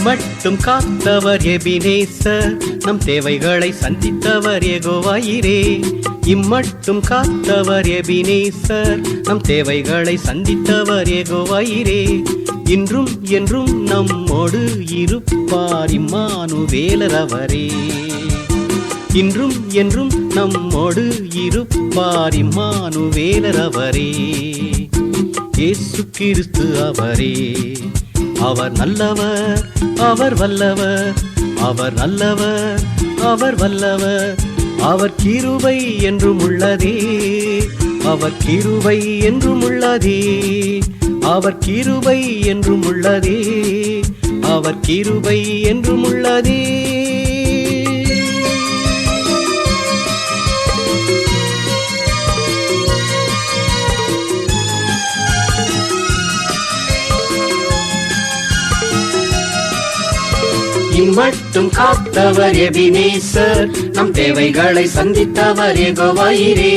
இம்மட்டும் காத்தவர் எபினேசர், நம் தேவைகளை சந்தித்தவர் யெகோவாயிரே. இம்மட்டும் காத்தவர் எபினேசர், நம் தேவைகளை சந்தித்தவர் யெகோவாயிரே. இன்றும் என்றும் நம்மோடு இருப்பார் இம்மானுவேலர் அவரே. இன்றும் என்றும் நம்மோடு இருப்பார் இம்மானுவேலர் அவரே. இயேசு கிறிஸ்து அவரே. அவர் நல்லவர், அவர் வல்லவர், அவர் நல்லவர், அவர் வல்லவர். அவர் கிருபை என்றும் உள்ளதே, அவர் கிருபை என்றும் உள்ளதே, அவர் கிருபை என்றும் உள்ளதே, அவர் கிருபை என்றும் உள்ளதே. இம்மட்டும் காத்தவர் எபினேசர், நம் தேவைகளை சந்தித்தவர் யெகோவாயிரே.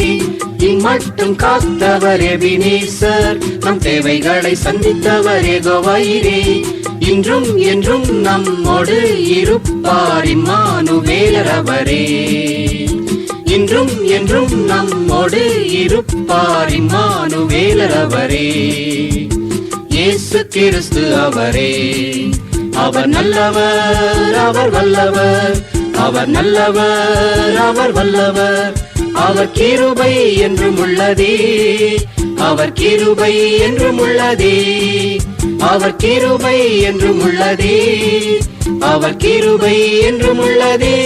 இம்மட்டும் காத்தவர் எபினேசர், நம் தேவைகளை சந்தித்தவர் யெகோவாயிரே. இன்றும் என்றும் நம்மோடு இருப்பார் இம்மானுவேலர் அவரே. இன்றும் என்றும் நம்மோடு இருப்பார் இம்மானுவேலர் அவரே. இயேசு கிறிஸ்து அவரே. அவர் நல்லவர், அவர் வல்லவர், அவர் நல்லவர், அவர் வல்லவர். அவர் கிருபை என்றும் உள்ளதே, அவர் கிருபை என்றும் உள்ளதே, அவர் கிருபை என்றும் உள்ளதே, அவர் கிருபை என்றும் உள்ளதே.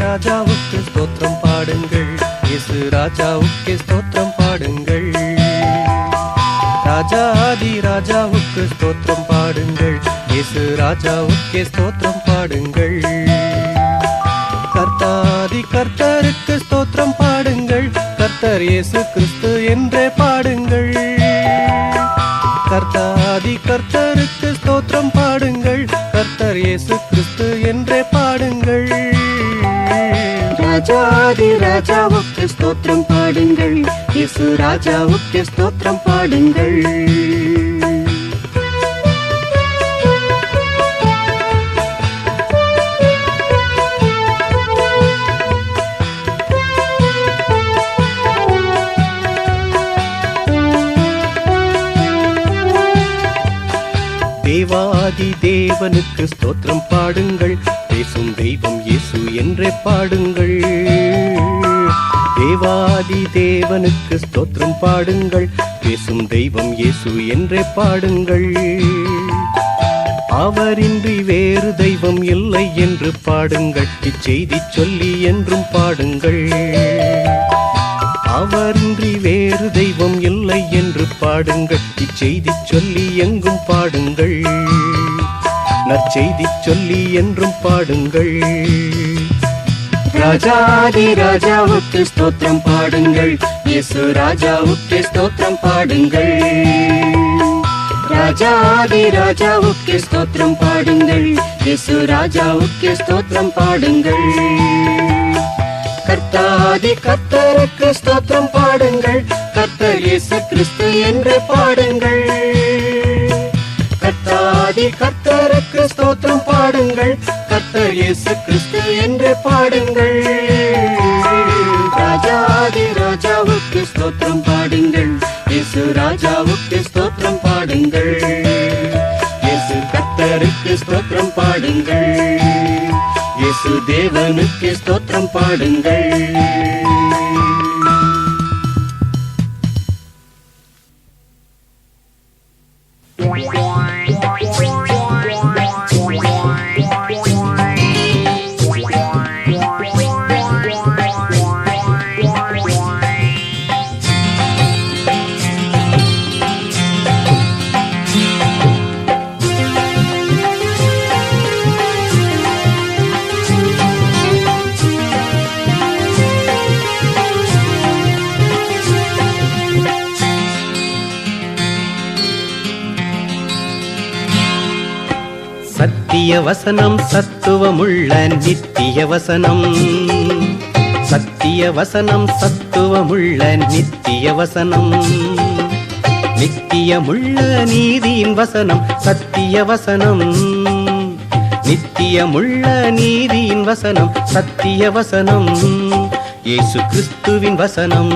ராஜாவுக்கு ஸ்தோத்திரம் பாடுங்கள், இயேசு ராஜாவுக்கு ஸ்தோத்திரம் பாடுங்கள். ராஜாதி ராஜாவுக்கு ஸ்தோத்திரம் பாடுங்கள், இயேசு ராஜாவுக்கு ஸ்தோத்திரம் பாடுங்கள். கர்த்தாதி கர்த்தருக்கு ஸ்தோத்திரம் பாடுங்கள், கர்த்தர் இயேசு கிறிஸ்து என்றே பாடுங்கள். கர்த்தாதி கர்த்தருக்கு ஸ்தோத்திரம் பாடுங்கள், கர்த்தர் இயேசு கிறிஸ்து என்றே பாடுங்கள். ராஜாதி ராஜாவுக்கு ஸ்தோத்திரம் பாடுங்கள், இயேசு ராஜாவுக்கு ஸ்தோத்திரம் பாடுங்கள். தேவாதி தேவனுக்கு ஸ்தோத்திரம் பாடுங்கள், பேசும் தெய்வம் இயேசு என்றே பாடுங்கள். தேவாதி தேவனுக்கு ஸ்தோத்திரம் பாடுங்கள், பேசும் தெய்வம் இயேசு என்றே பாடுங்கள். அவரின்றி வேறு தெய்வம் இல்லை என்று பாடுங்கள், இச்செய்தி சொல்லி என்றும் பாடுங்கள். அவரின்றி வேறு தெய்வம் இல்லை என்று பாடுங்கள், இச்செய்தி சொல்லி எங்கும் பாடுங்கள். நற்செய்தி சொல்லி என்றும் பாடுங்கள். ராஜாதி ராஜாவுக்கு ஸ்தோத்திரம் பாடுங்கள், இயேசு ராஜாவுக்கு ஸ்தோத்திரம் பாடுங்கள். ராஜாதி ராஜாவுக்கு ஸ்தோத்திரம் பாடுங்கள், இயேசு ராஜாவுக்கு ஸ்தோத்திரம் பாடுங்கள். கர்த்தாதி கர்த்தருக்கு ஸ்தோத்திரம் பாடுங்கள், கர்த்தர் இயேசு கிறிஸ்து என்று பாடுங்கள். கர்த்தாதி கர்த்தருக்கு ஸ்தோத்திரம் பாடுங்கள், கர்த்தர் இயேசு கிறிஸ்து என்று பாடுங்கள். ராஜாதி ராஜாவுக்கு ஸ்தோத்திரம் பாடுங்கள், இயேசு ராஜாவுக்கு ஸ்தோத்திரம் பாடுங்கள். இயேசு கர்த்தருக்கு ஸ்தோத்திரம் பாடுங்கள், இயேசு தேவனுக்கு ஸ்தோத்திரம் பாடுங்கள். சத்திய வசனம் சத்துவமுள்ள நித்திய வசனம். சத்திய வசனம் சத்துவமுள்ள நித்திய வசனம். நித்தியமுள்ள நீதியின் வசனம் சத்திய வசனம். நித்தியமுள்ள நீதியின் வசனம் சத்திய வசனம். இயேசு கிறிஸ்துவின் வசனம்.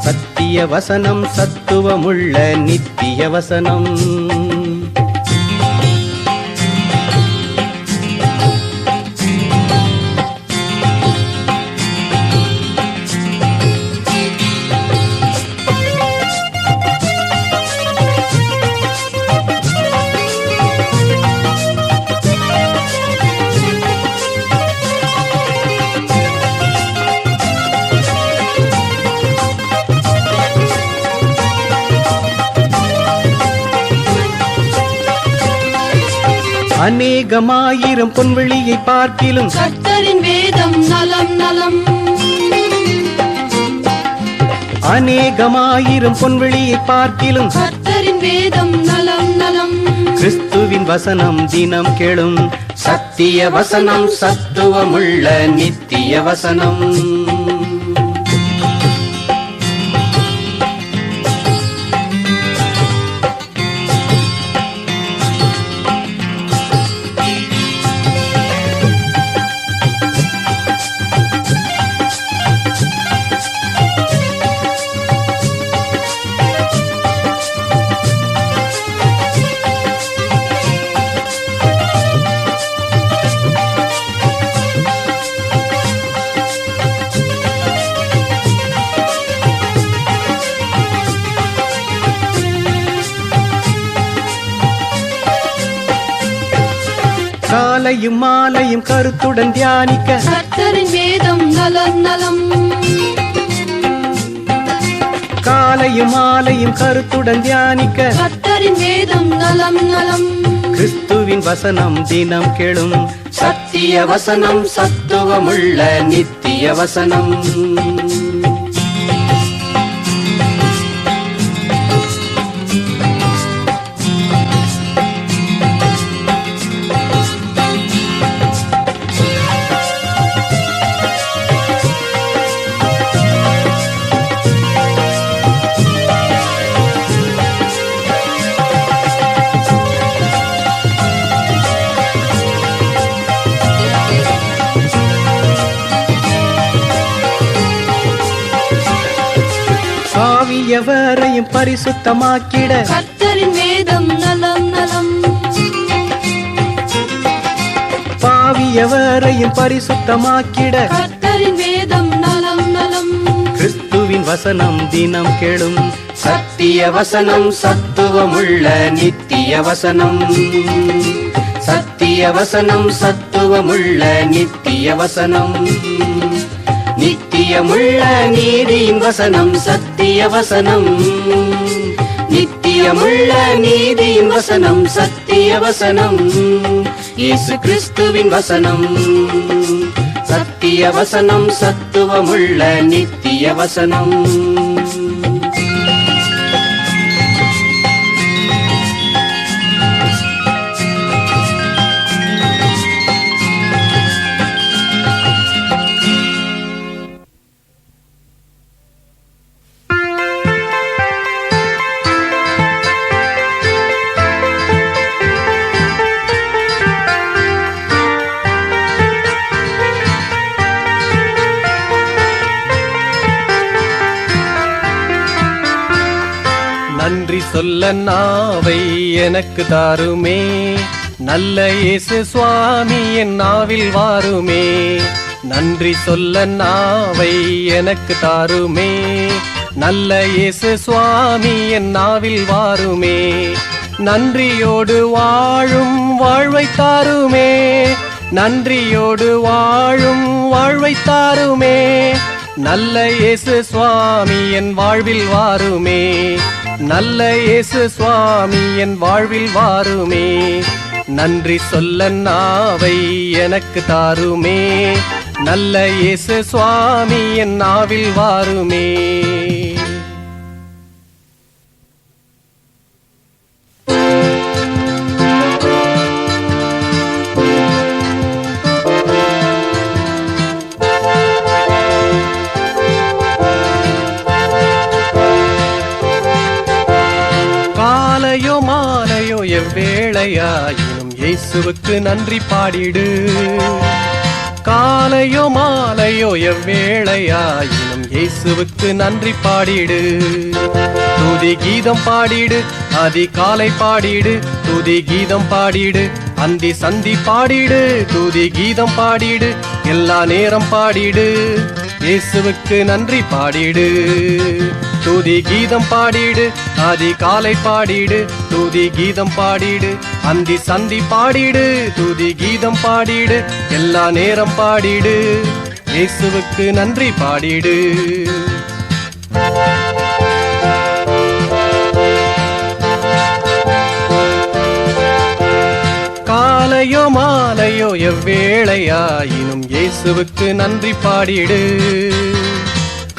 சத்திய வசனம் சத்துவமுள்ள நித்திய வசனம். அநேகமாயிரம் பொன்வெளியை பார்க்கிலும் கர்த்தரின் வேதம் நலம் நலம். அநேகமாயிரம் பொன்வெளியை பார்க்கிலும் கர்த்தரின் வேதம் நலம் நலம். கிறிஸ்துவின் வசனம் தினம் கேளும். சத்திய வசனம் சத்துவமுள்ள நித்திய வசனம். காலையும் மாலையும் கருத்துடன் தியானிக்க கர்த்தரின் வேதம் நலம் நலம். காலையும் மாலையும் கருத்துடன் தியானிக்க கர்த்தரின் வேதம் நலம் நலம். கிறிஸ்துவின் வசனம் தினம் கேளும். சத்திய வசனம் சத்துவமுள்ள நித்திய வசனம். எவரையும் பரிசுத்தமாக்கிட கர்த்தரின் வேதம் நலம் நலம். பாவி எவரையும் பரிசுத்தமாக்கிட கர்த்தரின் வேதம் நலம் நலம். கிறிஸ்துவின் வசனம் தினம் கேளும். சத்திய வசனம் சத்துவமுள்ள நித்திய வசனம். சத்திய வசனம் சத்துவமுள்ள நித்திய வசனம். நித்தியமுள்ள நீதியின் வசனம் சத்திய வசனம். நித்தியமுள்ள நீதியின் வசனம் சத்திய வசனம். இயேசு கிறிஸ்துவின் வசனம். சத்திய வசனம் சத்துவமுள்ள நித்திய வசனம். நன்றி சொல்ல நாவை எனக்கு தாருமே, நல்ல இயேசு சுவாமி என் நாவில் வாருமே, நன்றி சொல்ல நாவை எனக்கு தாருமே. நல்ல இயேசு சுவாமி என் நாவில் வாருமே, நன்றியோடு வாழும் வாழ்வை தாருமே, நன்றியோடு வாழும் வாழ்வை தாருமே. நல்ல இயேசு சுவாமி என் வாழ்வில் வாருமே, நல்ல இயேசு சுவாமி என் வாழ்வில் வாருமே. நன்றி சொல்ல நாவை எனக்கு தாருமே, நல்ல இயேசு சுவாமி என் நாவில் வாருமே. காலையோ மாலையோ எவ்வேளையாயினும் இயேசுவுக்கு நன்றி பாடிடு. காலையோ மாலையோ எவ்வேளையாயினும் இயேசுவுக்கு நன்றி பாடிடு. துதி கீதம் பாடிடு, அதிகாலை பாடிடு, துதி கீதம் பாடிடு, அந்தி சந்தி பாடிடு, துதி கீதம் பாடிடு, எல்லா நேரம் பாடிடு, இயேசுவுக்கு நன்றி பாடிடு. துதி கீதம் பாடிடு, அதிகாலை பாடிடு, துதி கீதம் பாடிடு, அந்தி சந்தி பாடிடு, துதி கீதம் பாடிடு, எல்லா நேரம் பாடிடு, இயேசுவுக்கு நன்றி பாடிடு. காலையோ மாலையோ எவ்வேளையாயினும் இயேசுவுக்கு நன்றி பாடிடு.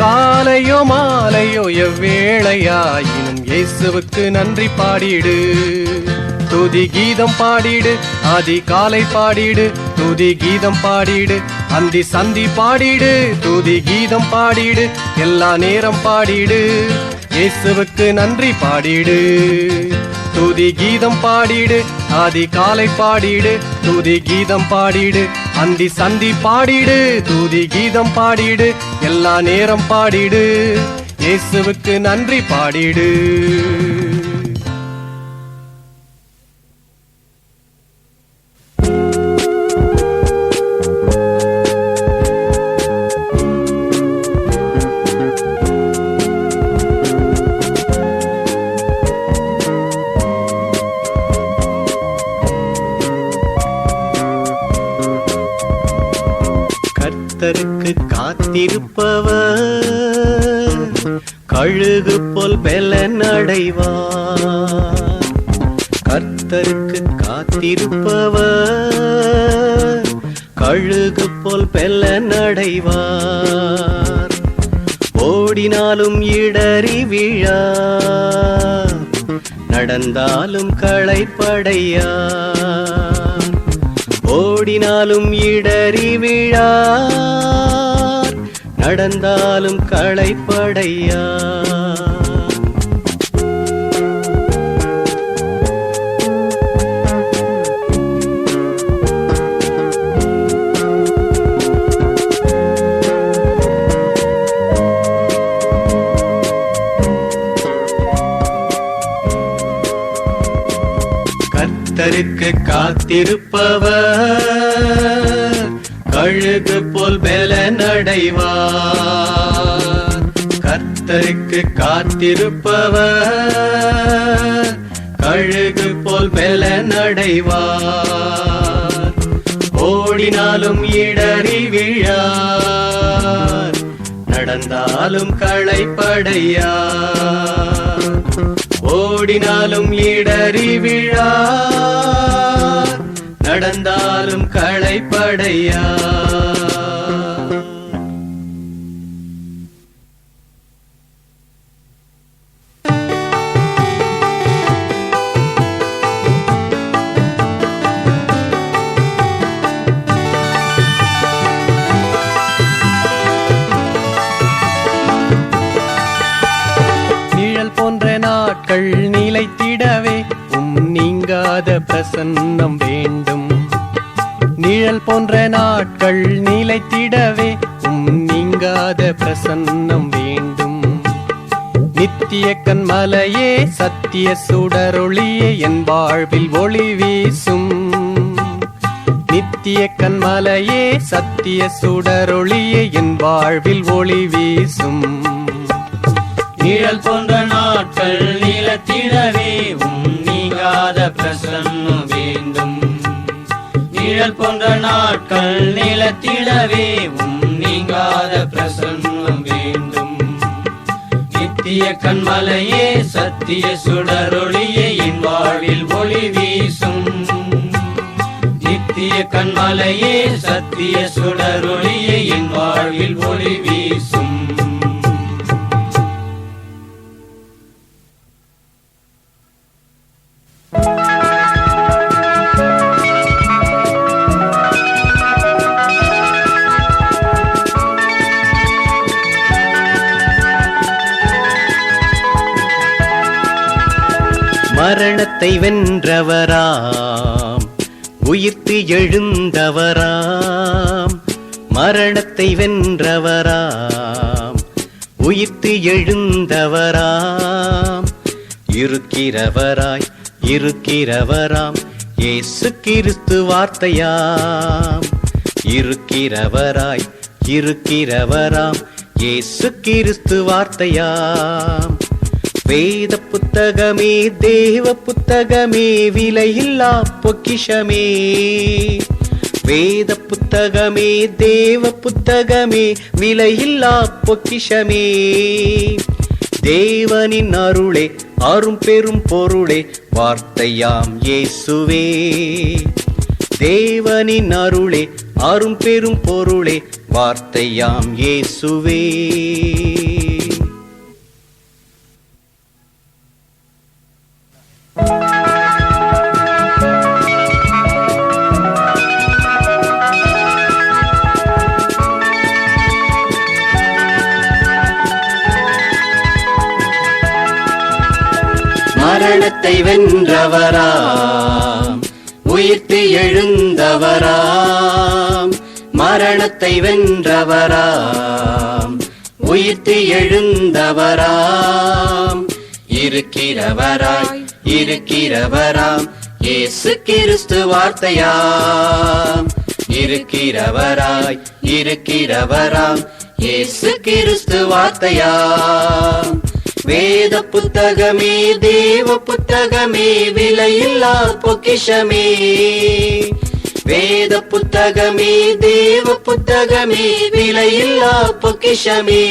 காலையோ மாலையோ எவ்வேளையாயினும் இயேசுவுக்கு நன்றி பாடிடு. துதி கீதம் பாடிடு, அதிகாலை பாடிடு, துதி கீதம் பாடிடு, அந்தி சந்தி பாடிடு, துதி கீதம் பாடிடு, எல்லா நேரம் பாடிடு, இயேசுவுக்கு நன்றி பாடிடு. துதி கீதம் பாடிடு, அதிகாலை பாடிடு, துதி கீதம் பாடிடு, அந்தி சந்தி பாடிடு, துதி கீதம் பாடிடு, எல்லா நேரம் பாடிடு, இயேசுவுக்கு நன்றி பாடிடு. கர்த்தருக்கு காத்திருப்பவர் கழுகு போல் பெலன் அடைவார். கர்த்தருக்கு காத்திருப்பவர் கழுகு போல் பெலன் அடைவார். ஓடினாலும் இடறி விழார், நடந்தாலும் களைப்படையார். ஓடினாலும் இடறி விழார், நடந்தாலும் களைப்படையார். கர்த்தருக்கு காத்திருப்பவர் கழுகு போல் பெலன் அடைவார். கர்த்தருக்கு காத்திருப்பவர் கழுகு போல் பெலன் அடைவார். ஓடினாலும் இடறி விழார், நடந்தாலும் களைப்படையார். ஓடினாலும் இடறி விழார், நடந்தாலும் களைப்படையார். நாட்கள் நிலைத்திடவே நீங்காத பிரசன்னம் வேண்டும். நிழல் போன்ற நாட்கள் நிலைத்திடவே நீங்காத பிரசன்னம் வேண்டும். நித்திய கண்மலையே, சத்திய சுடரொளியே, என் வாழ்வில் ஒளி வீசும். நித்திய கண்மலையே சத்திய சுடரொளியே என் வாழ்வில் ஒளி வீசும். நிழல் போன்ற நாட்கள் நிலத்திடவே நீங்காத பிரசன்னம் வேண்டும். நிழல் போன்ற நாட்கள் நிலத்திடவே நீங்காத பிரசன்னம் வேண்டும். நித்திய கண்மலையே சத்திய சுடரொளியே என் வாழ்வில் ஒளி வீசும். நித்திய கண்மலையே சத்திய சுடரொளியே என் வாழ்வில் ஒளி வீசும். மரணத்தை வென்றவராம் உயிர்த்து எழுந்தவராம். மரணத்தை வென்றவராம் உயிர்த்து எழுந்தவராம். இருக்கிறவராய் இருக்கிறவராம் இயேசு கிறிஸ்து வார்த்தையாம். இருக்கிறவராய் இருக்கிறவராம் இயேசு கிறிஸ்து வார்த்தையாம். வேத புத்தகமே தேவ புத்தகமே விலையில்லா பொக்கிஷமே. வேத புத்தகமே தேவ புத்தகமே விலையில்லா பொக்கிஷமே. தேவனின் அருளே அரும் பெரும் பொருளே வார்த்தையாம் இயேசுவே. தேவனின் அருளே அரும் பெரும் பொருளே வார்த்தையாம் இயேசுவே. மரணத்தை வென்றவராம் உயிர்த்து எழுந்தவராம். மரணத்தை வென்றவராம் உயிர்த்து எழுந்தவராம். இருக்கிறவராய் இருக்கிறவராம் இயேசு கிறிஸ்து வார்த்தையாம். இருக்கிறவராய் இருக்கிறவராம் இயேசு கிறிஸ்து வார்த்தையாம். வேத புத்தகமே தேவ புத்தகமே விலையில்லா பொக்கிஷமே. வேத புத்தகமே தேவ புத்தகமே விலையில்லா பொக்கிஷமே.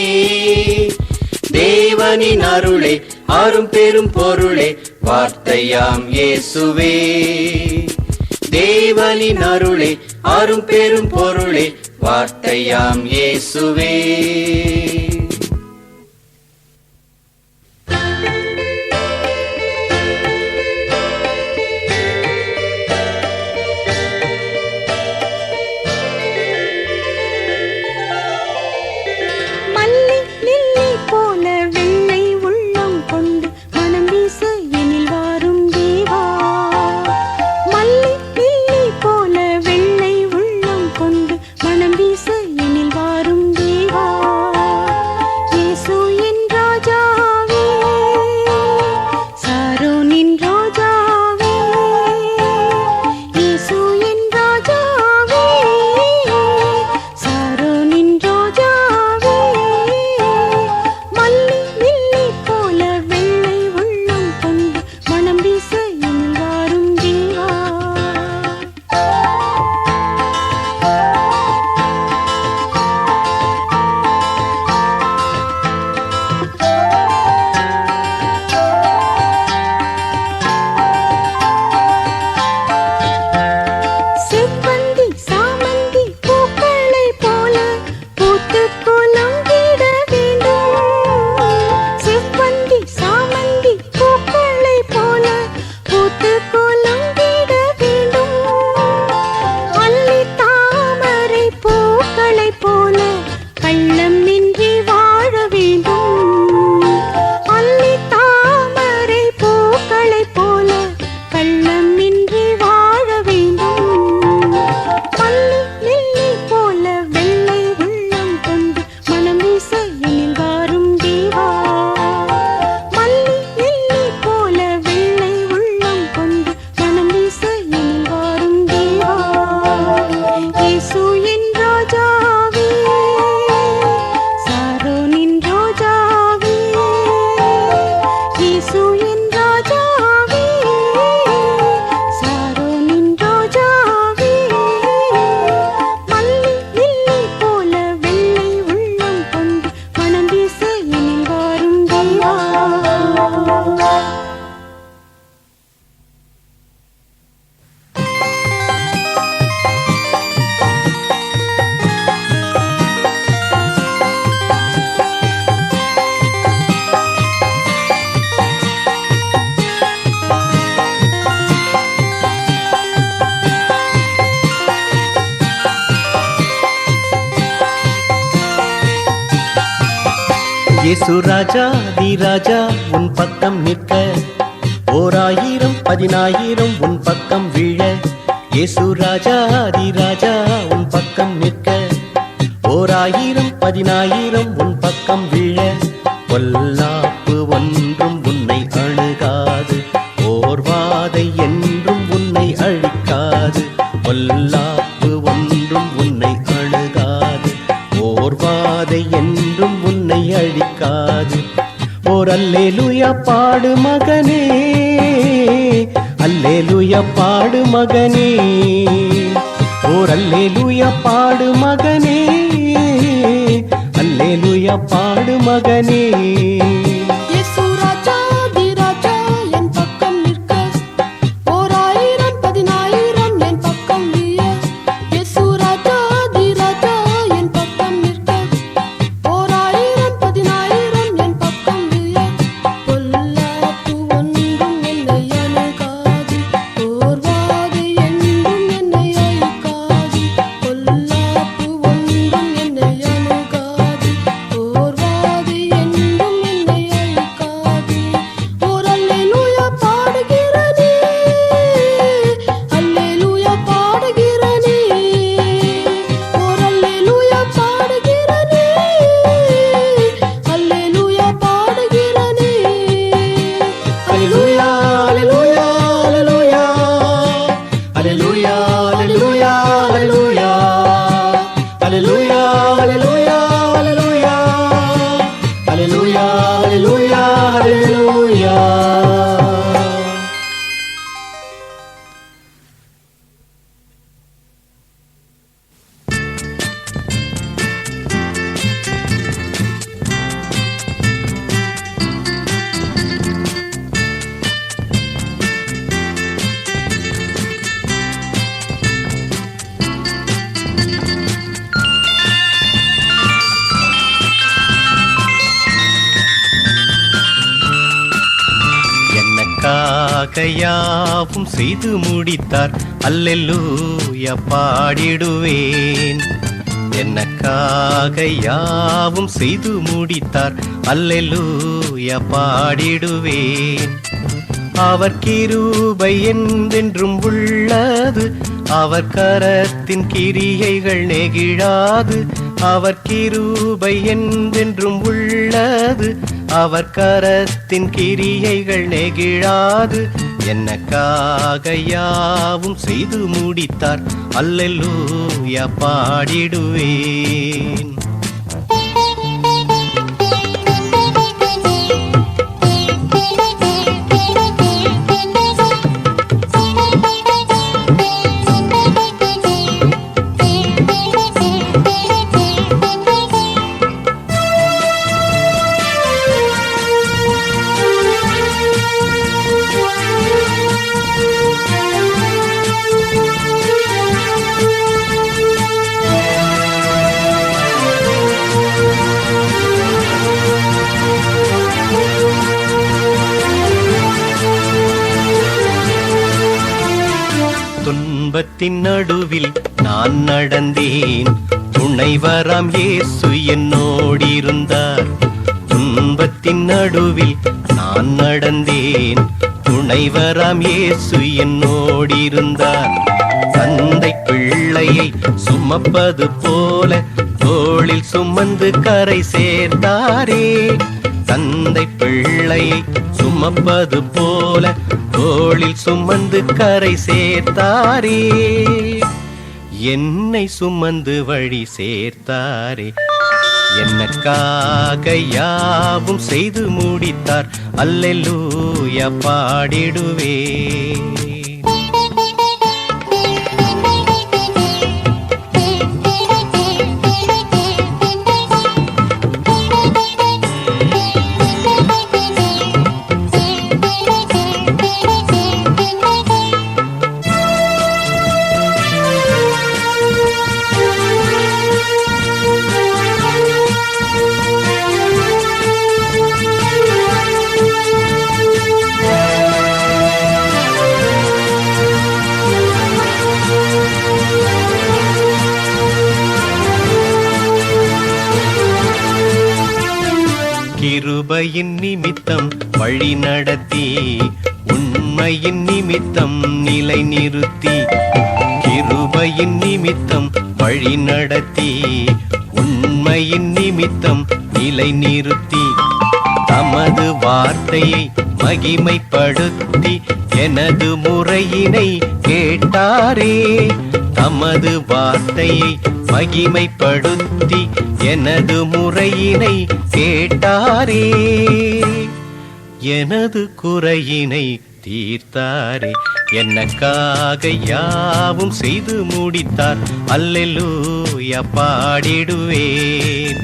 தேவனின் அருளே அரும் பெரும் பொருளே வார்த்தையாம் இயேசுவே. தேவனின் அருளே அரும் பெரும் பொருளே வார்த்தையாம் இயேசுவே. இயேசு ராஜா தி ராஜா உன் பக்கம் நிற்க, 1000 10,000 உன் பக்கம் விழ. இயேசு ராஜா தி ராஜா உன் பக்கம் நிற்க, 1000 10,000 உன் பக்கம் விழ. பொல்லாப்பு ஒன்றும் உன்னை அணுகாது, ஓர்வாதை என்றும் உன்னை அழிக்காது. பொல்லாப்பு ஒன்றும் உன்னை அணுகாது, ஓர்வாதை என்றும் உன்னை அழிக்காது. ஓர் அல்லேலூயா பாடு மகனே, அல்லேலூயா பாடு மகனே. ஓர் அல்லேலூயா பாடு மகனே, அல்லேலூயா பாடு மகனே. இயேசு ராஜா தி ராஜா என் பக்கம் நிற்க, 1000 10,000 என் பக்கம் விழ. இயேசு ராஜா தி ராஜா என் பக்கம் நிற்க, 1000 10,000 என் பக்கம் விழ. பொல்லாப்பு ஒன்றும் என்னை அணுகாது, ஓர்வாதை என்றும் என்னை அழிக்காது. பொல்லாப்பு ஒன்றும் என்னை அணுகாது, ஓர்வாதை என்றும் என்னை அழிக்காது. ஓர் அல்லேலூயா பாடுகிறனே, அல்லேலூயா பாடுகிறனே. ஓர் அல்லேலூயா பாடுகிறனே, அல்லேலூயா பாடுகிறனே. அல்லேலூயா அல்லேலூயா அல்லேலூயா, அல்லேலூயா அல்லேலூயா அல்லேலூயா, அல்லேலூயா அல்லேலூயா அல்லேலூயா, அல்லேலூயா அல்லேலூயா அல்லேலூயா. எனக்காக யாவும் செய்து முடித்தார், அல்லேலூயா பாடிடுவேன். எனக்காக யாவும் செய்து முடித்தார், அல்லேலூயா பாடிடுவேன். அவர் கிருபை என்றென்றும் உள்ளது, அவர் கரத்தின் கிரியைகள் நெகிழாது. அவர் கிருபை என்றென்றும் உள்ளது, அவர் கரத்தின் கிரியைகள் நெகிழாது. எனக்காக யாவும் செய்து முடித்தார், அல்லேலூயா பாடிடுவேன். துன்பத்தின் நடுவில் நான் நடந்தேன், துணைவராம் இயேசு என்னோடிருந்தார். துன்பத்தின் நடுவில் நான் நடந்தேன், துணைவராம் இயேசு என்னோடிருந்தார். தந்தை பிள்ளையை சுமப்பது போல தோளில் சுமந்து கரை சேர்த்தாரே. தந்தை பிள்ளையை சுமப்பது போல தோளில் சுமந்து கரை சேர்த்தாரே. என்னை சுமந்து வழி சேர்த்தாரே. எனக்காக யாவும் செய்து முடித்தார், அல்லேலூயா பாடிடுவேன். கிருபையின் நிமித்தம் வழி நடத்தி உண்மையின் நிமித்தம் நிலை நிறுத்தி, கிருபையின் நிமித்தம் வழி நடத்தி உண்மையின் நிமித்தம் நிலை நிறுத்தி, தமது வார்த்தையை மகிமைப்படுத்தி எனது முறையினை கேட்டாரே. தமது வார்த்தையை மகிமைப்படுத்தி எனது முறையினை கேட்டாரே. எனது குறையினை தீர்த்தாரே. எனக்காக யாவும் செய்து முடித்தார். அல்லேலூயா பாடிடுவேன்.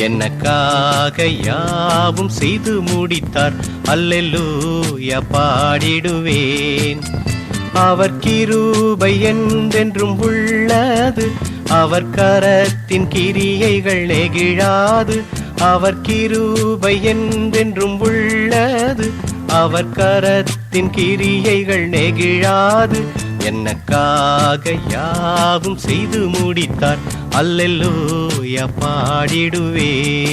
எனக்காக யாவும் செய்து முடித்தார். அல்லேலூயா பாடிடுவேன். அவர் கிருபை என்றென்றும் உள்ளது. அவர் கரத்தின் கிரியைகள் நெகிழாது. அவர் கிருபை என்றென்றும் உள்ளது. அவர் கரத்தின் கிரியைகள் நெகிழாது. எனக்காக யாவும் செய்து முடித்தார். அல்லேலூயா பாடிடுவேன்.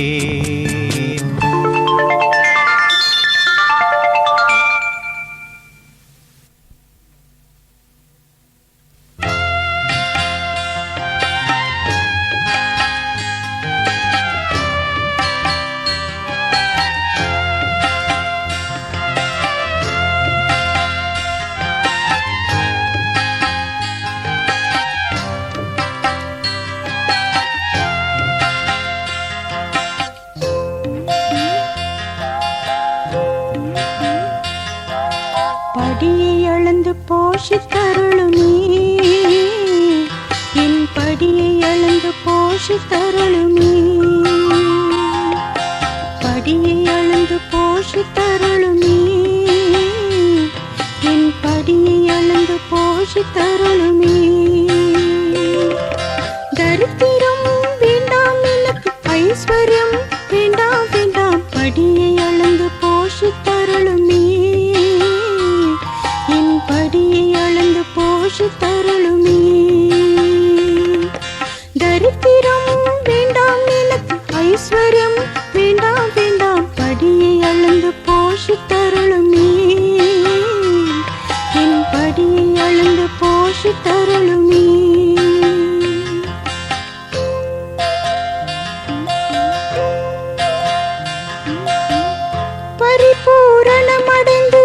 படியை அளந்து போஷித்தருளுமே, என் படியை அளந்து போஷித்தருளுமே. படியை அளந்து போஷித்தருளுமே, என் படியை அளந்து போஷித்தருளுமே. தரித்திரம் வேண்டாம் எனக்கு, ஐஸ்வர்யம் வேண்டாம் வேண்டாம், படியை அளந்து போஷித்தருளுமே. என் படியை அளந்து போஷித்தருளுமே. தரித்திரம் வேண்டாம் எனக்கு, ஐஸ்வர்யம் வேண்டாம் வேண்டாம், படியை அளந்து போஷித்தருளுமே. என் படியை அளந்து போஷித்தருளுமே. பரிபூரணமடைந்து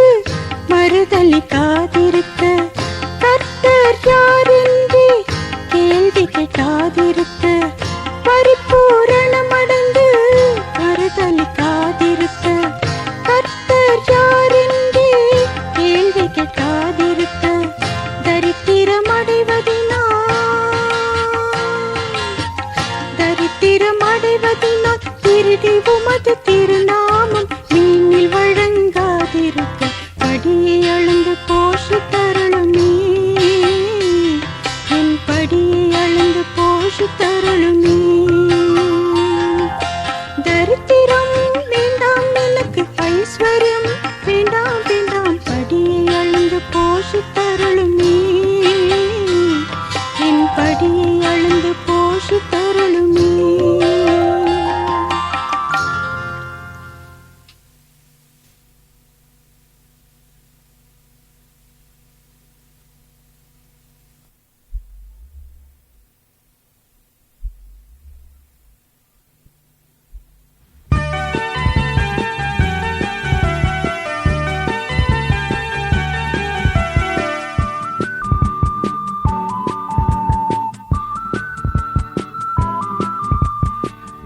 மறுதலிக்காதிருக்க, கர்த்தர் யார் என்று கேள்வி கேட்டாதிருக்க. பரிபூரணமடைந்து மறுதலிக்காதிருக்க, கர்த்தர் யார் என்று கேள்வி கேட்டாதிருக்க. தரித்திரமடைவதினால் திருடி உமது திருநாமம் மீனில் வழங்காதிருக்க. படியை அளந்து போஷித்தருளுமே, என் படியை அளந்து போஷித்தருளுமே. தரித்திரம் வேண்டாம் எனக்கு, ஐஸ்வர்யம் வேண்டாம் வேண்டாம், படியை அளந்து போஷித்தருளுமே. என் படியை அளந்து போஷித்தருளுமே.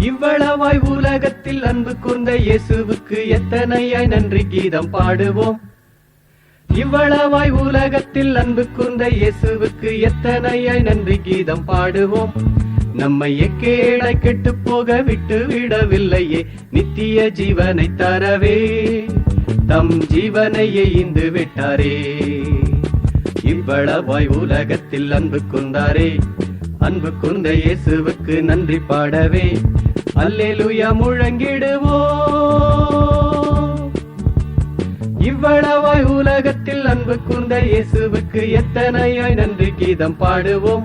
இவ்வளவாய் உலகத்தில் அன்பு கூர்ந்த இயேசுவுக்கு எத்தனையாய் நன்றி கீதம் பாடுவோம். இவ்வளவாய் உலகத்தில் அன்பு கூர்ந்த இயேசுவுக்கு எத்தனையாய் நன்றி கீதம் பாடுவோம். நம்மை எக்கேடாய் கெட்டு போக விட்டு விடவில்லையே, நித்திய ஜீவனை தரவே தம் ஜீவனையே ஈந்து விட்டாரே. இவ்வளவாய் உலகத்தில் அன்பு கூர்ந்தாரே, அன்பு கூர்ந்த இயேசுவுக்கு நன்றி பாடவே அல்லேலூயா முழங்கிடுவோம். இவ்வளவாய் உலகத்தில் அன்பு கூர்ந்த இயேசுவுக்கு எத்தனையாய் நன்றி கீதம் பாடுவோம்.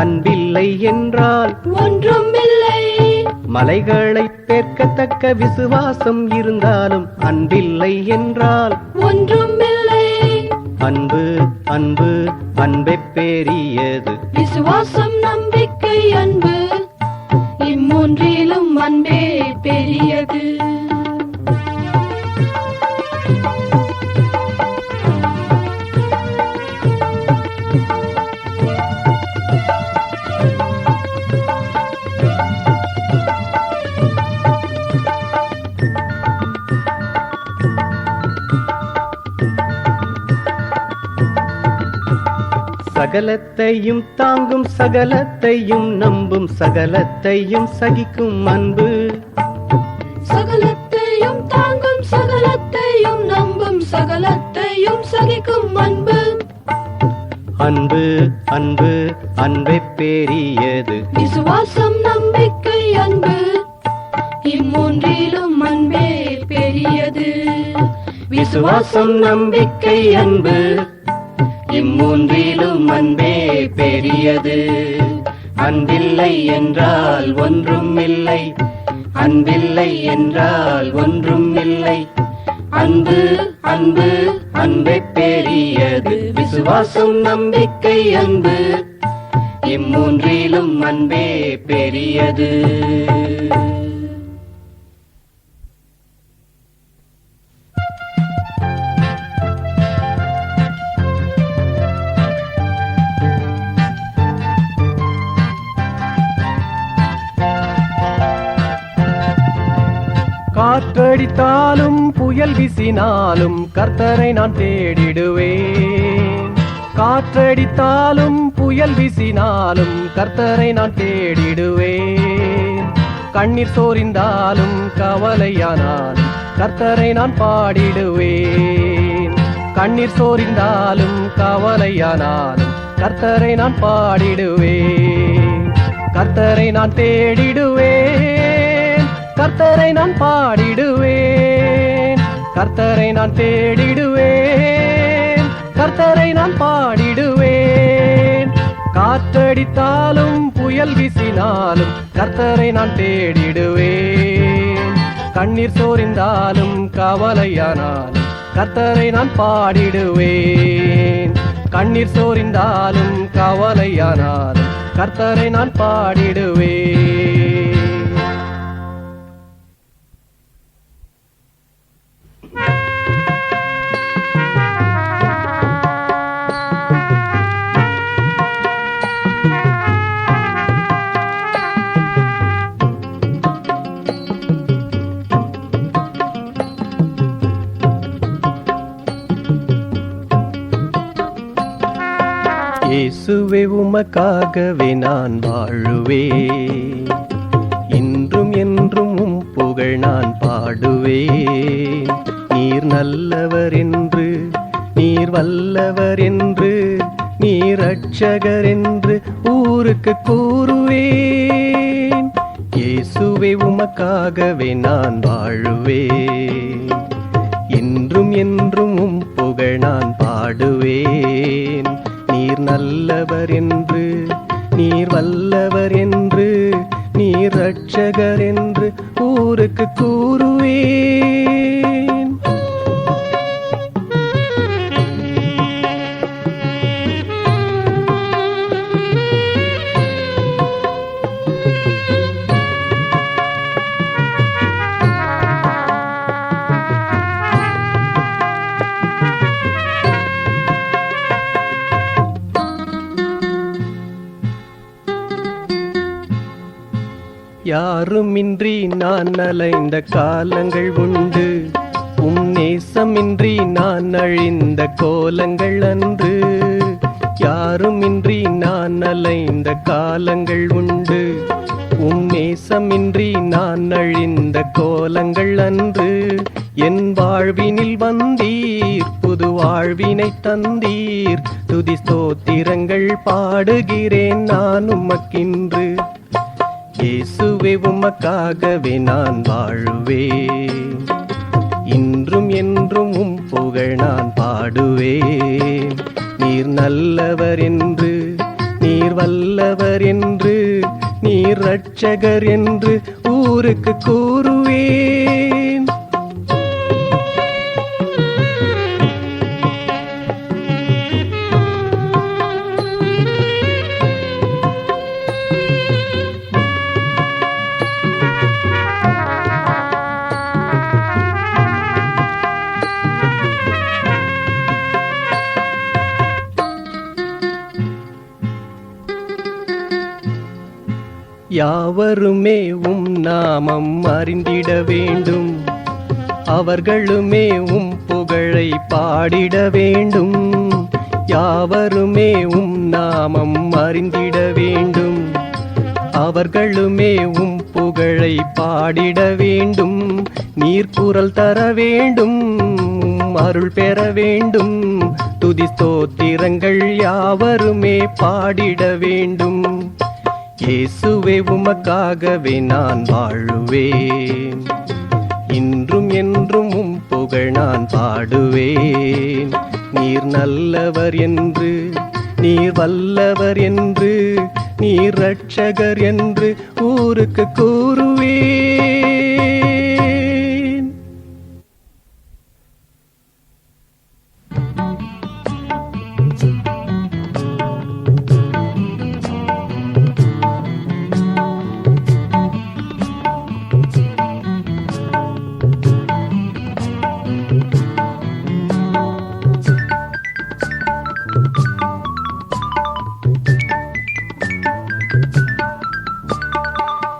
அன்பில்லை என்றால் ஒன்றுமில்லை. மலைகளை பெற்கத்தக்க விசுவாசம் இருந்தாலும் அன்பில்லை என்றால் ஒன்றுமில்லை. அன்பு அன்பு அன்பே பெரியது. விசுவாசம் நம்பிக்கை அன்பு இம்மூன்றிலும் அன்பே பெரியது. சகலத்தையும் தாங்கும் சகலத்தையும் நம்பும் சகலத்தையும் சகிக்கும் அன்பு. சகலத்தையும் தாங்கும் சகலத்தையும் நம்பும் சகலத்தையும் சகிக்கும் அன்பு. அன்பு அன்பு அன்பே பெரியது. விசுவாசம் நம்பிக்கை அன்பு இம்மூன்றிலும் அன்பே பெரியது. விசுவாசம் நம்பிக்கை அன்பு இம்மூன்றிலும் அன்பே பெரியது. அன்பில்லை என்றால் ஒன்றும் இல்லை. அன்பில்லை என்றால் ஒன்றும் இல்லை. அன்பு அன்பு அன்பே பெரியது. விசுவாசம் நம்பிக்கை அன்பு இம்மூன்றிலும் அன்பே பெரியது. காற்றடித்தாலும் புயல் வீசினாலும் கர்த்தரை நான் தேடிடுவேன். காற்றடித்தாலும் புயல் வீசினாலும் கர்த்தரை நான் தேடிடுவேன். கண்ணீர் சோரிந்தாலும் கவலையானாலும் கர்த்தரை நான் பாடிடுவேன். கண்ணீர் சோரிந்தாலும் கவலையானாலும் கர்த்தரை நான் பாடிடுவேன். கர்த்தரை நான் தேடிடுவேன். கர்த்தரை நான் பாடிடுவேன். கர்த்தரை நான் தேடிடுவேன். கர்த்தரை நான் பாடிடுவேன். காற்றடித்தாலும் புயல் வீசினாலும் கர்த்தரை நான் தேடிடுவேன். கண்ணீர் சோரிந்தாலும் கவலையானாலும் கர்த்தரை நான் பாடிடுவேன். கண்ணீர் சோரிந்தாலும் கவலையானாலும் கர்த்தரை நான் பாடிடுவேன். இயேசுவே உமக்காகவே நான் வாழுவேன். இன்றும் என்றும் உம் புகழ் நான் பாடுவேன். நீர் நல்லவர் என்று, நீர் வல்லவர் என்று, நீர் ரட்சகர் என்று ஊருக்கு கூறுவேன். இயேசுவே உமக்காகவே நான் வாழுவேன். இன்றும் என்றும் உம் புகழ் நான் பாடுவேன். நீர் நல்லவர் என்று, நீர் வல்லவர் என்று, நீர் ரட்சகர் என்று ஊருக்கு கூறுவேன். யாருமின்றி நான் அலைந்த காலங்கள் உண்டு. உம் நேசமின்றி நான் அழிந்த கோலங்கள் அன்று. யாருமின்றி நான் அலைந்த காலங்கள் உண்டு. உம் நேசமின்றி நான் அழிந்த கோலங்கள் அன்று. என் வாழ்வினில் வந்தீர், புது வாழ்வினை தந்தீர். துதி ஸ்தோத்திரங்கள் பாடுகிறேன் நான் உமக்கின்று. இயேசுவே உமக்காகவே நான் வாழுவேன். இன்றும் என்றும் உம் புகழ் நான் பாடுவேன். நீர் நல்லவர் என்று, நீர் வல்லவர் என்று, நீர் இரட்சகர் என்று ஊருக்கு கூறுவேன். யாவருமே நாமம் அறிந்திட வேண்டும், அவர்களுமே புகழை பாடிட வேண்டும். யாவருமே நாமம் அறிந்திட வேண்டும், அவர்களுமே புகழை பாடிட வேண்டும். நீர் குரல் தர வேண்டும், அருள் பெற வேண்டும். துதி ஸ்தோத்திரங்கள் யாவருமே பாடிட வேண்டும். இயேசுவே உமக்காகவே நான் வாழுவேன், இன்றும் என்றும் புகழ் நான் பாடுவேன். நீர் நல்லவர் என்று, நீர் வல்லவர் என்று, நீர் இரட்சகர் என்று ஊருக்கு கூறுவேன்.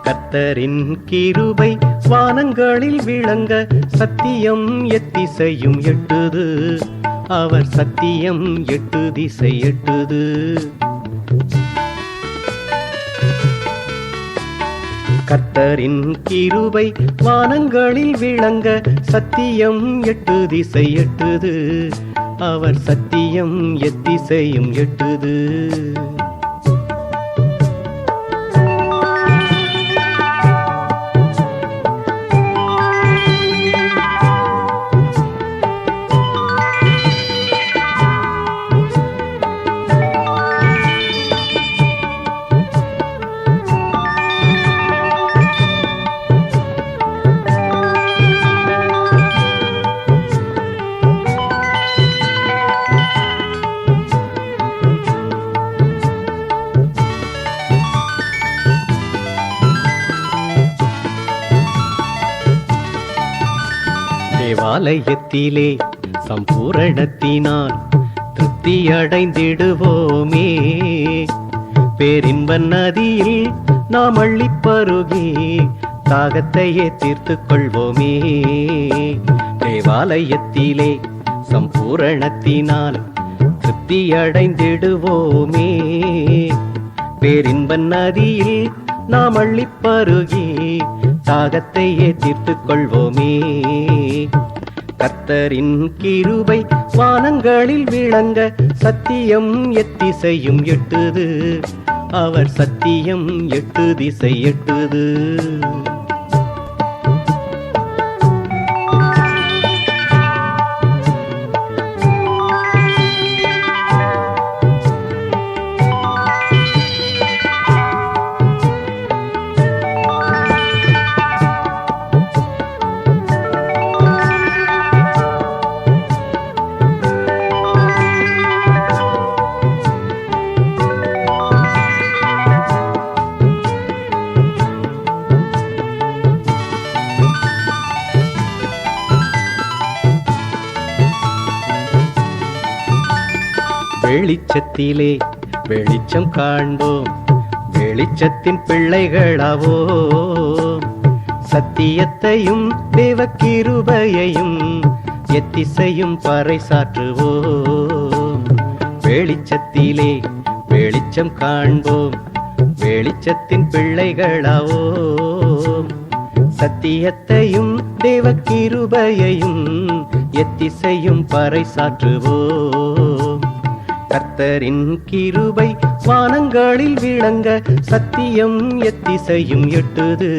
கர்த்தரின் கிருபை வானங்களில் விளங்க, சத்தியம் எத்திசையும் எட்டுது, அவர் சத்தியம் எட்டு திசை எட்டுது. கர்த்தரின் கிருபை வானங்களில் விளங்க, சத்தியம் எட்டு திசை எட்டுது, அவர் சத்தியம் எத்திசையும் எட்டுது. தேவாலயத்திலே சம்பூரணத்தினால் திருப்தி அடைந்திடுவோமே. பேரின்ப நதியில் நாம் அள்ளிப் பருகி தாகத்தையே தீர்த்து கொள்வோமே. தேவாலயத்திலே சம்பூரணத்தினால் திருப்தி அடைந்திடுவோமே. பேரின்ப நதியில் நாம் அள்ளிப் பருகி தாகத்தையே தீர்த்து கொள்வோமே. கர்த்தரின் கிருபை வானங்களில் விளங்க, சத்தியம் எத்திசையும் எட்டுது, அவர் சத்தியம் எட்டு திசை எட்டுது. வெளிச்சத்திலே வெளிச்சம் காண்போம், வெளிச்சத்தின் பிள்ளைகளாவோம். சத்தியத்தையும் தேவக்கிருபையையும் எத்திசையும் பறைசாற்றுவோம். வெளிச்சத்திலே வெளிச்சம் காண்போம், வெளிச்சத்தின் பிள்ளைகளாவோம். சத்தியத்தையும் தேவக்கிருபையையும் எத்திசையும் பறைசாற்றுவோம். கர்த்தரின் கிருபை வானங்களில் விளங்க, சத்தியம் எத்திசையும் எட்டுது,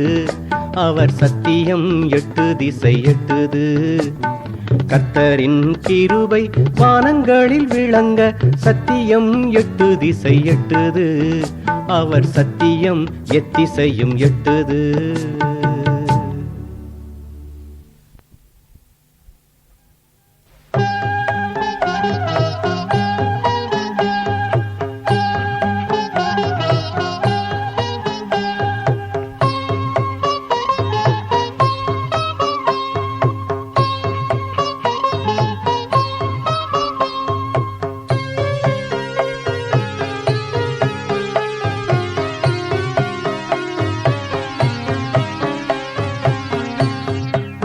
அவர் சத்தியம் எட்டு திசை எட்டுது. கர்த்தரின் கிருபை வானங்களில் விளங்க சத்தியம் 8 திசை எட்டுது, அவர் சத்தியம் எத்திசையும் எட்டுது.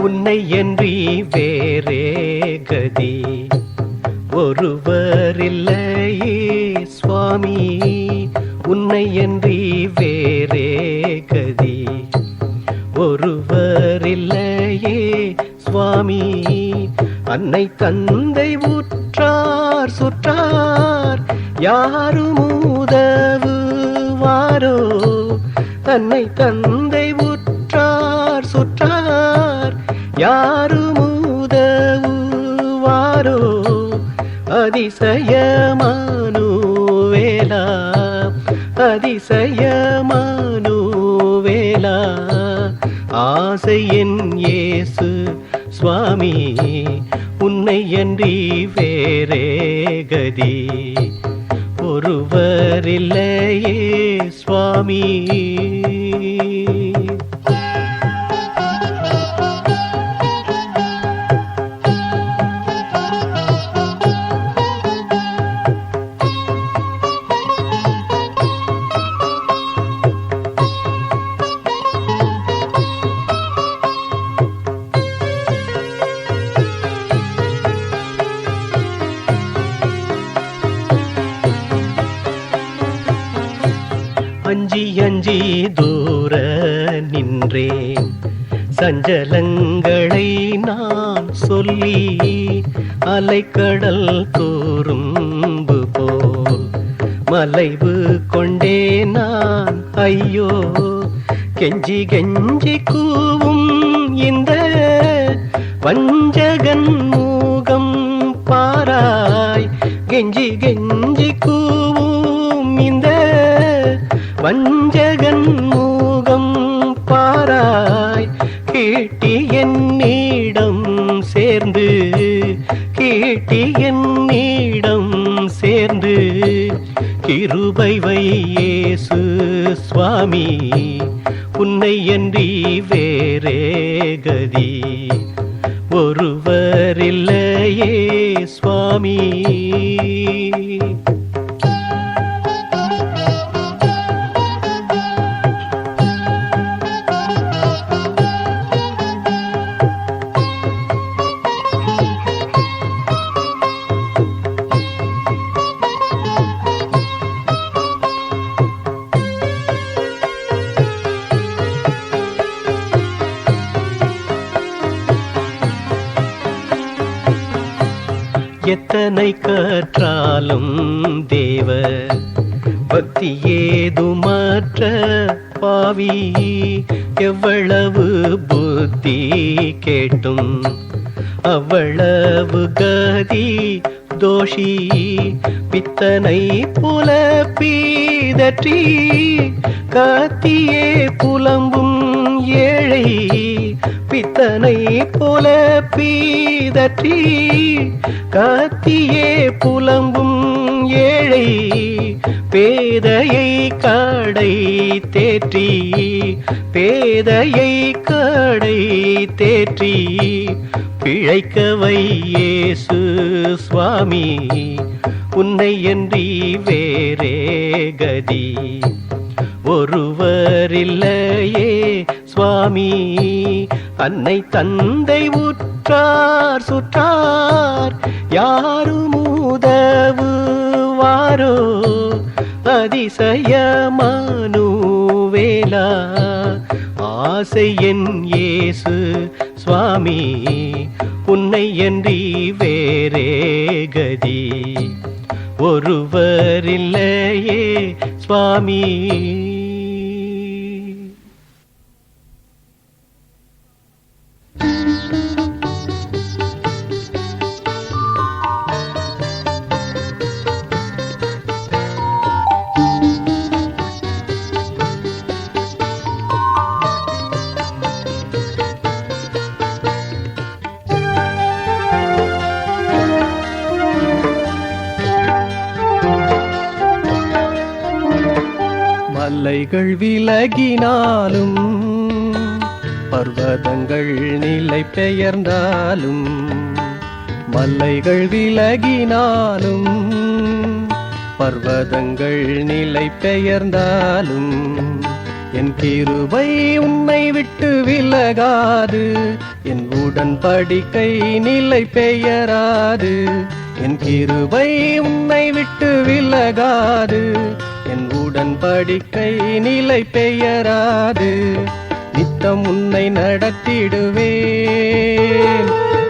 உன்னை என்றி வேறே கதி ஒருவரில்லையே சுவாமி, உன்னை என்றி வேறே கதி ஒருவரில்லையே சுவாமி. அன்னை தந்தை உற்றார் சுற்றார் யாரும் உதவுவாரோ, அன்னை தந்தை உற்றார் சுற்றார் யாரும் உதவுவாரோ. அதிசயமானுவேலா அதிசயமானுவேலா, ஆசை என் இயேசு சுவாமி, உன்னை அன்றி வேறே கதி ஒருவரில்லையே சுவாமி. அஞ்சி அஞ்சி தூர நின்றேன், சஞ்சலங்களை நான் சொல்லி அலைக்கடல் தூரும்பு போல் மலைவு கொண்டே நான் ஐயோ. கெஞ்சி கெஞ்சி கூவும் இந்த வஞ்சகன் மூகம் பாராய், கெஞ்சி கெஞ்சி கூவும் இந்த வஞ்சகன் மூகம் பாராய். கேட்டி என்னிடம் சேர்ந்து கேட்டி என்னிடம் சேர்ந்து கிருபை வை இயேசு சுவாமி, உன்னை அன்றி வேறே கதி ஒருவரில்லையே சுவாமி. எத்தனை கற்றாலும் தேவ பக்தி ஏதுமற்ற பாவி, எவ்வளவு புத்தி கேட்டும் அவ்வளவு கதி தோஷி. பித்தனை புல பீதற்றி காத்தியே புலம்பும் ஏழை, பித்தனை போல பீதற்றி காத்தியே புலம்பும் ஏழை. பேதையை கடை தேற்றி பேதையை கடை தேற்றி பிழைக்க வை இயேசு சுவாமி, உன்னை அன்றி வேறே கதி ஒருவரில்லையே சுவாமி. அன்னை தந்தை உற்றார் சுற்றார் யாரும் உதவுவாரோ, அதிசயமானுவேலா ஆசை என் இயேசு சுவாமி, உன்னை அன்றி வேறே கதி ஒருவரில்லையே சுவாமி. மலைகள் விலகினாலும் பர்வதங்கள் நிலை பெயர்ந்தாலும் மலைகள் விலகினாலும் பர்வதங்கள் நிலை பெயர்ந்தாலும் என் கிருபை உன்னை விட்டு விலகாது என் உடன்படிக்கை நிலை பெயராது என் கிருபை உன்னை விட்டு விலகாது என் உடன்படிக்கை நிலை பெயராது நித்தம் உன்னை நடத்திடுவேன்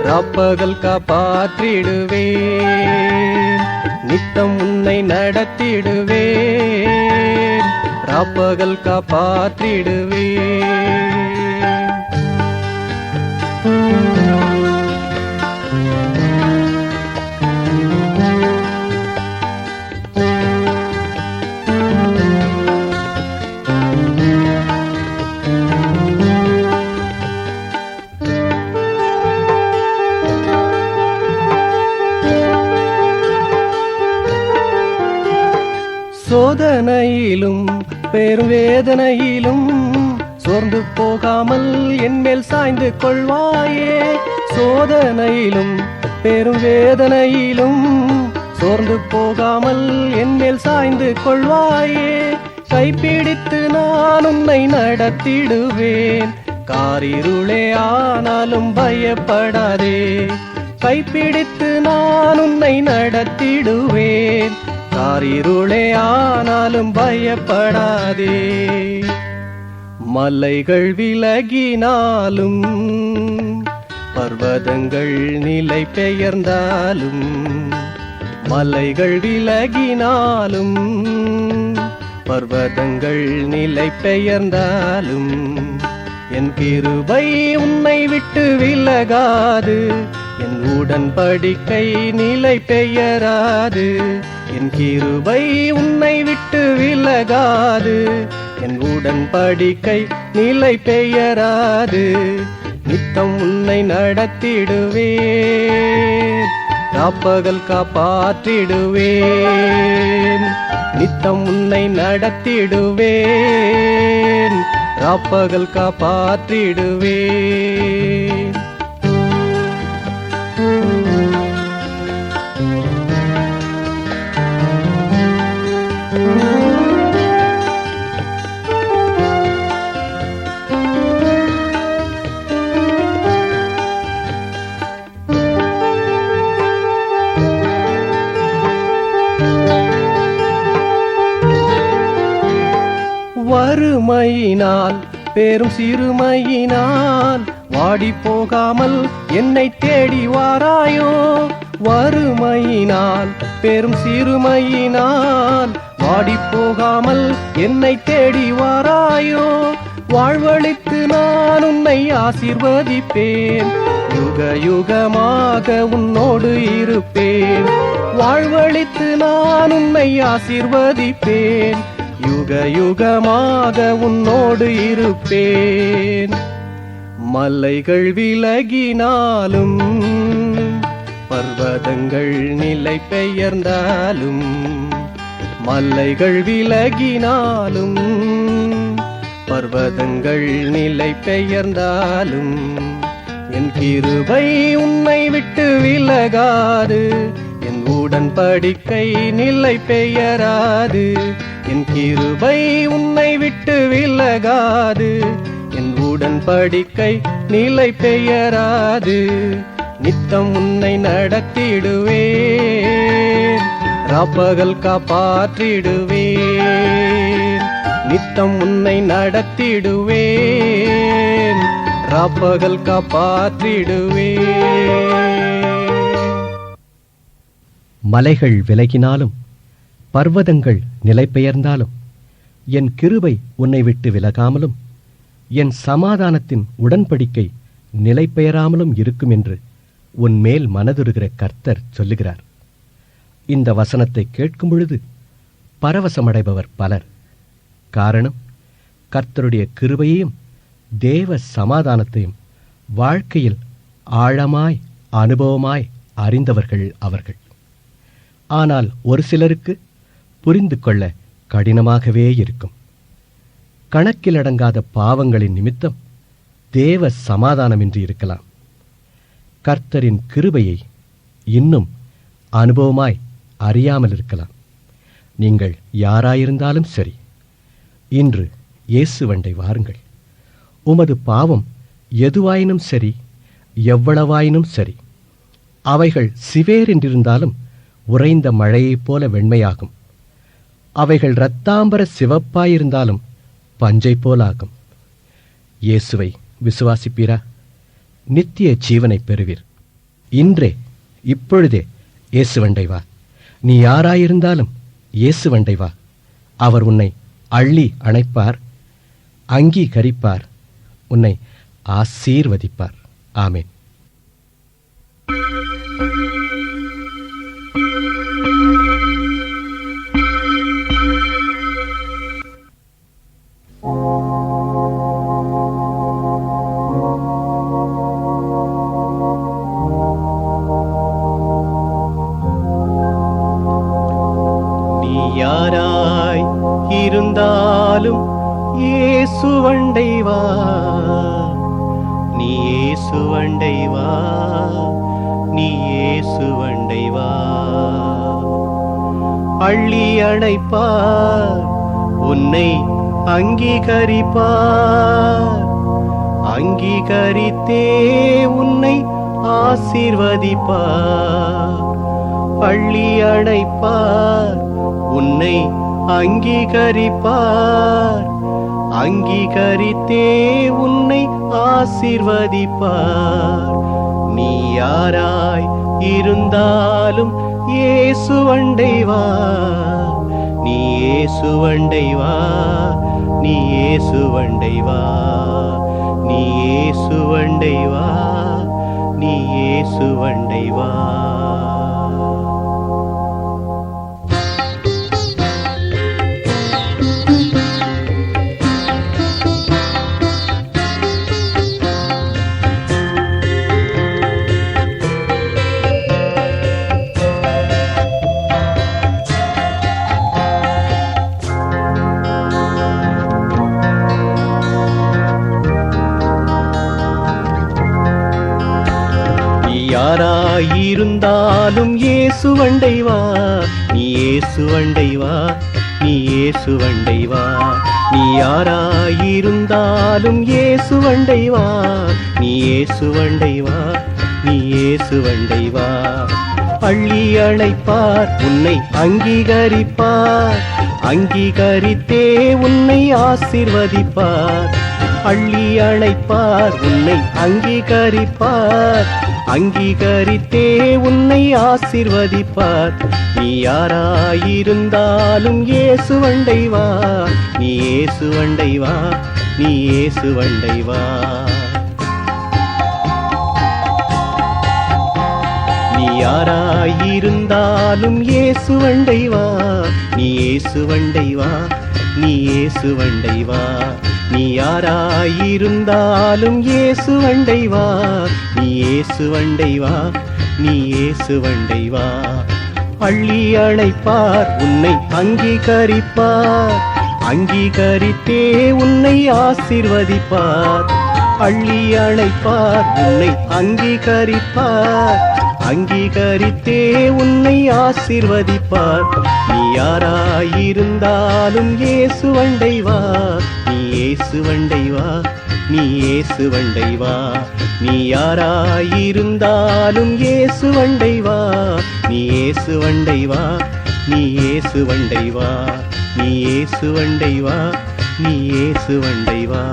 ராப்பகல் காப்பாற்றிடுவேன் நித்தம் உன்னை நடத்திடுவேன் ராப்பகல் காப்பாற்றிடுவேன் சோதனையிலும் பெரும் வேதனையிலும் சோர்ந்து போகாமல் என்மேல் சாய்ந்து கொள்வாயே சோதனையிலும் பெரும் வேதனையிலும் சோர்ந்து போகாமல் என்மேல் சாய்ந்து கொள்வாயே கைப்பிடித்து நான் உன்னை நடத்திடுவேன் காரிருளே ஆனாலும் பயப்படாதே கைப்பிடித்து நான் உன்னை நடத்திடுவேன் காரிருளே ஆனாலும் பயப்படாதே மலைகள் விலகினாலும் பர்வதங்கள் நிலை பெயர்ந்தாலும் மலைகள் விலகினாலும் பர்வதங்கள் நிலை பெயர்ந்தாலும் என் கிருபை உன்னை விட்டு விலகாது என் உடன்படிக்கை நிலை பெயராது என் கிருபை உன்னை விட்டு விலகாது என் உடன்படிக்கை நிலை பெயராது நித்தம் உன்னை நடத்திடுவேன் ராப்பகல் காப்பாற்றிடுவேன் நித்தம் உன்னை நடத்திடுவேன் ராப்பகல் காப்பாற்றிடுவேன் வறுமையினால் பெரும் சிறுமையினால் வாடி போகாமல் என்னை தேடி வாராயோ வறுமையினால் பெரும் சிறுமையினால் வாடி போகாமல் என்னை தேடி வாராயோ வாழ்வழித்து நான் உன்னை ஆசீர்வதிப்பேன் யுக யுகமாக உன்னோடு இருப்பேன் வாழ்வழித்து நான் உன்னை ஆசீர்வதிப்பேன் யுக யுகமாக உன்னோடு இருப்பேன் மலைகள் விலகினாலும் பர்வதங்கள் நிலை பெயர்ந்தாலும் மலைகள் விலகினாலும் பர்வதங்கள் நிலை பெயர்ந்தாலும் என் கிருபை உன்னை விட்டு விலகாது என் உடன்படிக்கை நிலை பெயராது என் கிருபை உன்னை விட்டு விலகாது என் உடன்படிக்கை நிலை பெயராது நித்தம் உன்னை நடத்திடுவேன் ராப்பகல் காப்பாற்றிடுவேன் நித்தம் உன்னை நடத்திடுவேன் ராப்பகல் காப்பாற்றிடுவேன் மலைகள் விலகினாலும் பர்வதங்கள் நிலை பெயர்ந்தாலும் என் கிருபை உன்னை விட்டு விலகாமலும் என் சமாதானத்தின் உடன்படிக்கை நிலை பெயராமலும் இருக்கும் என்று உன் மேல் மனதுருகிற கர்த்தர் சொல்லுகிறார். இந்த வசனத்தை கேட்கும் பொழுது பரவசமடைபவர் பலர். காரணம், கர்த்தருடைய கிருபையையும் தேவ சமாதானத்தையும் வாழ்க்கையில் ஆழமாய் அனுபவமாய் அறிந்தவர்கள் அவர்கள். ஆனால் ஒரு சிலருக்கு புரிந்து கொள்ள கடினமாகவே இருக்கும். கணக்கிலடங்காத பாவங்களின் நிமித்தம் தேவ சமாதானமின்றி இருக்கலாம். கர்த்தரின் கிருபையை இன்னும் அனுபவமாய் அறியாமல் இருக்கலாம். நீங்கள் யாராயிருந்தாலும் சரி, இன்று இயேசுவண்டை வாருங்கள். உமது பாவம் எதுவாயினும் சரி, எவ்வளவாயினும் சரி, அவைகள் சிவேரென்றிருந்தாலும் உறைந்த மழையைப் போல வெண்மையாகும். அவைகள் இரத்தாம்பர சிவப்பாயிருந்தாலும் பஞ்சை போலாகும். இயேசுவை விசுவாசிப்பீரா? நித்திய ஜீவனை பெறுவீர். இன்றே இப்பொழுதே இயேசுவண்டை வா. நீ யாராயிருந்தாலும் இயேசுவண்டை வா. அவர் உன்னை அள்ளி அணைப்பார், அங்கீகரிப்பார், உன்னை ஆசீர்வதிப்பார். ஆமென். யாராய் இருந்தாலும் இயேசுவண்டை வா. நீ இயேசுவண்டை வா, நீ இயேசுவண்டை வா. அள்ளி அணைப்பார், உன்னை அங்கீகரிப்பார், அங்கீகரித்தே உன்னை ஆசீர்வதிப்பார். அள்ளி அணைப்பார், உன்னை அங்கீகரிப்பார், அங்கீகரித்தே உன்னை ஆசீர்வதிப்பார். நீ யாராய் இருந்தாலும் இயேசுவண்டை வா. நீ இயேசுவண்டை வா, நீ இயேசுவண்டை வா, நீ இயேசுவண்டை வா, நீ இயேசுவண்டை வா. யாராயிருந்தாலும் இயேசுவண்டை வா. நீ இயேசுவண்டை வா, நீ இயேசுவண்டை வா. நீ யாராயிருந்தாலும் இயேசுவண்டை வா. நீ இயேசுவண்டை வா, நீ இயேசுவண்டை வா. அள்ளி அணைப்பார், உன்னை அங்கீகரிப்பார், அங்கீகரித்தே உன்னை ஆசீர்வதிப்பார். அள்ளி அணைப்பார், உன்னை அங்கீகரிப்பார், அங்கீகரித்தே உன்னை ஆசீர்வதிப்பார். நீ யாராயிருந்தாலும் இயேசுவண்டை வா. நீ இயேசுவண்டை வா, நீ இயேசுவண்டை வா. நீ யாராயிருந்தாலும் இயேசுவண்டை வா. நீ இயேசுவண்டை வா, நீ இயேசுவண்டை வா. நீ யாராயிருந்தாலும் இயேசுவண்டை வா. நீ இயேசுவண்டை வா, நீ இயேசுவண்டை வா. அள்ளி அணைப்பார், உன்னை அங்கீகரிப்பார், அங்கீகரித்தே உன்னை ஆசீர்வதிப்பார். அள்ளி அணைப்பார், உன்னை அங்கீகரிப்பார், அங்கீகரித்தே உன்னை ஆசீர்வதிப்பார். நீ யாராயிருந்தாலும் இயேசுவண்டை வா. நீ இயேசுவண்டை வா, நீ இயேசுவண்டை வா. நீ யாராயிருந்தாலும் இயேசுவண்டை வா. நீ இயேசுவண்டை வா, நீ இயேசுவண்டை வா. நீ இயேசுவண்டை வா, நீ இயேசுவண்டை வா.